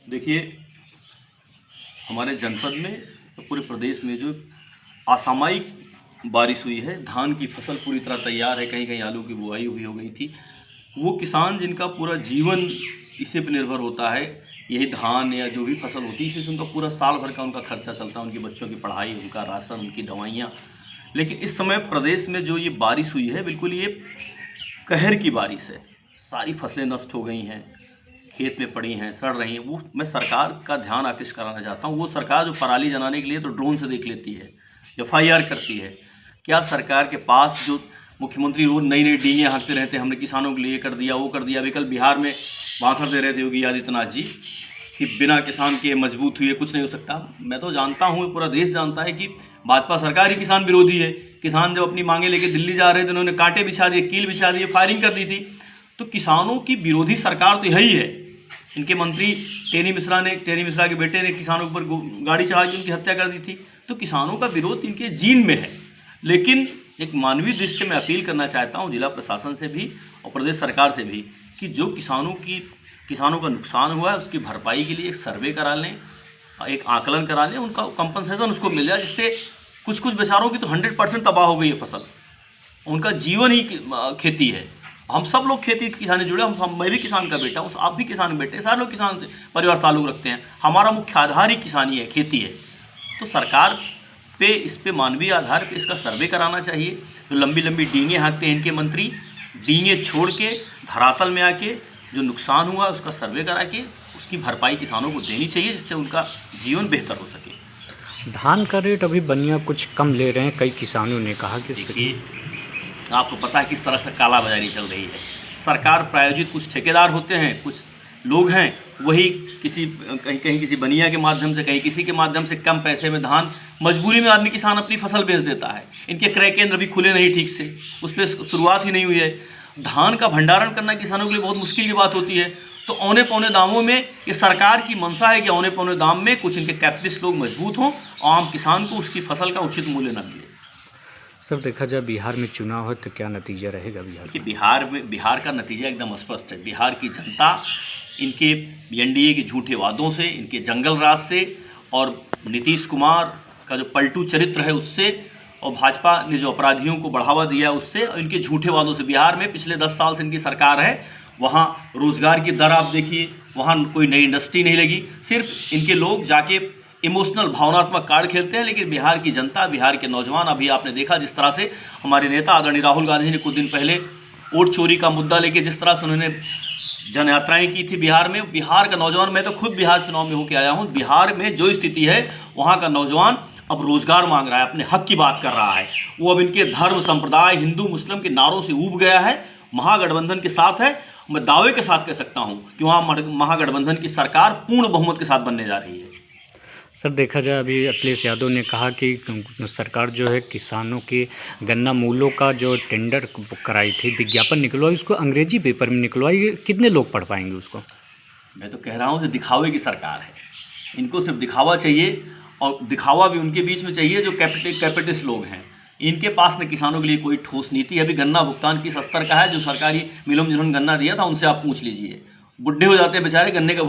देखिए, हमारे जनपद में तो पूरे प्रदेश में जो असामयिक बारिश हुई है, धान की फसल पूरी तरह तैयार है, कहीं कहीं आलू की बुआई हुई हो गई थी। वो किसान जिनका पूरा जीवन इसी पे निर्भर होता है, यही धान या जो भी फसल होती है, इसी से उनका पूरा साल भर का उनका खर्चा चलता है, उनके बच्चों की पढ़ाई, उनका राशन, उनकी दवाइयाँ। लेकिन इस समय प्रदेश में जो ये बारिश हुई है, बिल्कुल ये कहर की बारिश है। सारी फसलें नष्ट हो गई हैं, खेत में पड़ी हैं, सड़ रही हैं। वो मैं सरकार का ध्यान आकृष्ट कराना चाहता हूँ। वो सरकार जो पराली जलाने के लिए तो ड्रोन से देख लेती है, FIR करती है। क्या सरकार के पास जो मुख्यमंत्री रोज नई नई डींगे हाँकते रहते हैं, हमने किसानों के लिए कर दिया, वो कर दिया। अभी कल बिहार में भाषण दे रहे थे योगी आदित्यनाथ जी कि बिना किसान के मजबूत हुए कुछ नहीं हो सकता। मैं तो जानता हूँ, पूरा देश जानता है कि भाजपा सरकार ही किसान विरोधी है। किसान जब अपनी मांगे लेके दिल्ली जा रहे थे, उन्होंने कांटे बिछा दिए, कील बिछा दिए, फायरिंग कर दी थी। तो किसानों की विरोधी सरकार तो यही है। इनके मंत्री टेनी मिश्रा के बेटे ने किसानों पर गाड़ी चढ़ा के उनकी हत्या कर दी थी। तो किसानों का विरोध इनके जीन में है। लेकिन एक मानवीय दृष्टि से मैं अपील करना चाहता हूँ जिला प्रशासन से भी और प्रदेश सरकार से भी कि जो किसानों का नुकसान हुआ है उसकी भरपाई के लिए एक सर्वे करा लें, एक आकलन करा लें, उनका कंपनसेशन उसको मिल जाए। जिससे कुछ बेचारों की तो 100% तबाह हो गई है फसल, उनका जीवन ही खेती है। हम सब लोग खेती किसानी जुड़े, मैं भी किसान का बेटा हूँ, आप भी किसान बेटे, सारे लोग किसान से परिवार ताल्लुक़ रखते हैं। हमारा मुख्य आधार ही किसानी है, खेती है। तो सरकार पे इस पे मानवीय आधार पे इसका सर्वे कराना चाहिए। जो लंबी लंबी डींगे हाँकते हैं इनके मंत्री, डींगे छोड़ के धरातल में आके जो नुकसान हुआ उसका सर्वे करा के उसकी भरपाई किसानों को देनी चाहिए, जिससे उनका जीवन बेहतर हो सके। धान का रेट अभी बनिया कुछ कम ले रहे हैं, कई किसानों ने कहा कि देखिए, आपको पता है किस तरह से कालाबाजारी चल रही है। सरकार प्रायोजित कुछ ठेकेदार होते हैं, कुछ लोग हैं, वही कहीं किसी बनिया के माध्यम से, कहीं किसी के माध्यम से कम पैसे में धान, मजबूरी में आदमी किसान अपनी फसल बेच देता है। इनके क्रय केंद्र भी खुले नहीं ठीक से, उस पर शुरुआत ही नहीं हुई है। धान का भंडारण करना किसानों के लिए बहुत मुश्किल की बात होती है। तो औने पौने दामों में ये सरकार की मंशा है कि औने पौने दाम में कुछ इनके कैपिटलिस्ट लोग मजबूत हों और आम किसान को उसकी फसल का उचित मूल्य न मिले। सर, देखा जाए बिहार में चुनाव है तो क्या नतीजा रहेगा बिहार कि बिहार का नतीजा एकदम स्पष्ट है। बिहार की जनता इनके NDA के झूठे वादों से, इनके जंगल राज से और नीतीश कुमार का जो पलटू चरित्र है उससे, और भाजपा ने जो अपराधियों को बढ़ावा दिया है उससे, और इनके झूठे वादों से। बिहार में पिछले 10 साल से इनकी सरकार है, वहाँ रोजगार की दर आप देखिए, वहाँ कोई नई इंडस्ट्री नहीं लगी। सिर्फ इनके लोग जाके इमोशनल भावनात्मक कार्ड खेलते हैं। लेकिन बिहार की जनता, बिहार के नौजवान, अभी आपने देखा जिस तरह से हमारे नेता आदरणीय राहुल गांधी ने कुछ दिन पहले वोट चोरी का मुद्दा लेके जिस तरह से उन्होंने जन यात्राएँ की थी बिहार में, बिहार का नौजवान, मैं तो खुद बिहार चुनाव में होकर आया हूँ, बिहार में जो स्थिति है वहाँ का नौजवान अब रोजगार मांग रहा है, अपने हक की बात कर रहा है। वो अब इनके धर्म संप्रदाय, हिंदू मुस्लिम के नारों से ऊब गया है, महागठबंधन के साथ है। मैं दावे के साथ कह सकता हूँ कि वहाँ महागठबंधन की सरकार पूर्ण बहुमत के साथ बनने जा रही है। सर, देखा जाए अभी अखिलेश यादव ने कहा कि सरकार जो है किसानों के गन्ना मूल्यों का जो टेंडर कराई थी, विज्ञापन निकलवाई, उसको अंग्रेजी पेपर में निकलवाई। कितने लोग पढ़ पाएंगे उसको? मैं तो कह रहा हूँ कि दिखावे की सरकार है, इनको सिर्फ दिखावा चाहिए, और दिखावा भी उनके बीच में चाहिए जो कैपिटलिस्ट लोग हैं। इनके पास न किसानों के लिए कोई ठोस नीति है। अभी गन्ना भुगतान किस स्तर का है? जो सरकारी मिलों में जिन्होंने गन्ना दिया था उनसे आप पूछ लीजिए, बुढ़े हो जाते हैं बेचारे, गन्ने का